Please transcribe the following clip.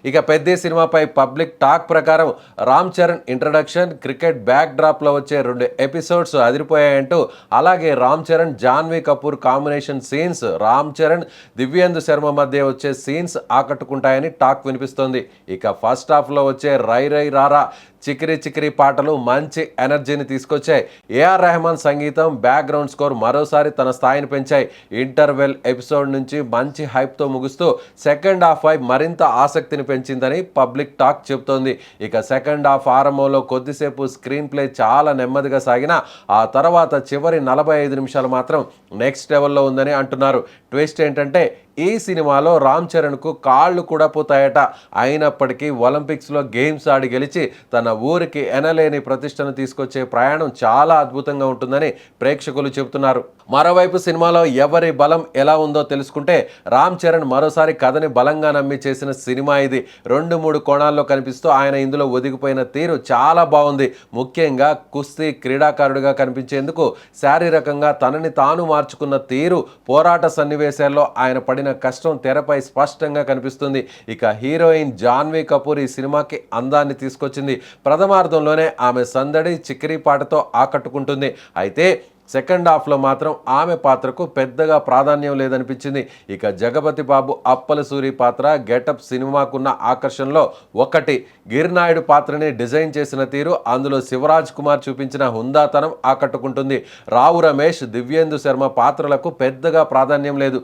ఇక పెద్ద సినిమాపై పబ్లిక్ టాక్ ప్రకారం Ram Charan introduction, cricket back డ్రాప్లో వచ్చే 2 ఎపిసోడ్స్ అదిరిపోయాయంటూ, అలాగే రామ్ చరణ్ జాన్వీ కపూర్ కాంబినేషన్ సీన్స్, రామ్ చరణ్ దివ్యేందు శర్మ మధ్య వచ్చే సీన్స్ ఆకట్టుకుంటాయని టాక్ వినిపిస్తోంది. ఇక ఫస్ట్ హాఫ్లో వచ్చే రై రై రారా చికిరి చికిరి పాటలు మంచి ఎనర్జీని తీసుకొచ్చాయి. ఏఆర్ రెహమాన్ సంగీతం, బ్యాక్గ్రౌండ్ స్కోర్ మరోసారి తన స్థాయిని పెంచాయి. ఇంటర్వెల్ ఎపిసోడ్ నుంచి మంచి హైప్తో ముగుస్తూ సెకండ్ హాఫ్ పై మరింత ఆసక్తిని పెంచిందని పబ్లిక్ టాక్ చెబుతోంది. ఇక సెకండ్ హాఫ్ ఆరంభంలో కొద్దిసేపు స్క్రీన్ ప్లే చాలా నెమ్మదిగా సాగినా ఆ తర్వాత చివరి 45 నిమిషాలు మాత్రం నెక్స్ట్ లెవెల్లో ఉందని అంటున్నారు. ట్విస్ట్ ఏంటంటే ఈ సినిమాలో రామ్ చరణ్కు కాళ్ళు కూడా పోతాయట. అయినప్పటికీ ఒలింపిక్స్లో గేమ్స్ ఆడి గెలిచి తన ఊరికి ఎనలేని ప్రతిష్టను తీసుకొచ్చే ప్రయాణం చాలా అద్భుతంగా ఉంటుందని ప్రేక్షకులు చెబుతున్నారు. మరోవైపు సినిమాలో ఎవరి బలం ఎలా ఉందో తెలుసుకుంటే, రామ్ చరణ్ మరోసారి కథని బలంగా నమ్మి చేసిన సినిమా ఇది. 2-3 కోణాల్లో కనిపిస్తూ ఆయన ఇందులో ఒదిగిపోయిన తీరు చాలా బాగుంది. ముఖ్యంగా కుస్తీ క్రీడాకారుడిగా కనిపించేందుకు శారీరకంగా తనని తాను మార్చుకున్న తీరు, పోరాట సన్నివేశాల్లో ఆయన పడిన కష్టం తెరపై స్పష్టంగా కనిపిస్తుంది. ఇక హీరోయిన్ జాన్వీ కపూర్ ఈ సినిమాకి అందాన్ని తీసుకొచ్చింది. ప్రథమార్థంలోనే ఆమె సందడి చిక్కిరి పాటతో ఆకట్టుకుంటుంది. అయితే సెకండ్ హాఫ్లో మాత్రం ఆమె పాత్రకు పెద్దగా ప్రాధాన్యం లేదనిపించింది. ఇక జగపతి బాబు అప్పల సూరి పాత్ర, గెటప్ సినిమాకున్న ఆకర్షణలో ఒకటి. గిర్నాయుడు పాత్రని డిజైన్ చేసిన తీరు, అందులో శివరాజ్ కుమార్ చూపించిన హుందాతనం ఆకట్టుకుంటుంది. రావు రమేష్, దివ్యేందు శర్మ పాత్రలకు పెద్దగా ప్రాధాన్యం లేదు.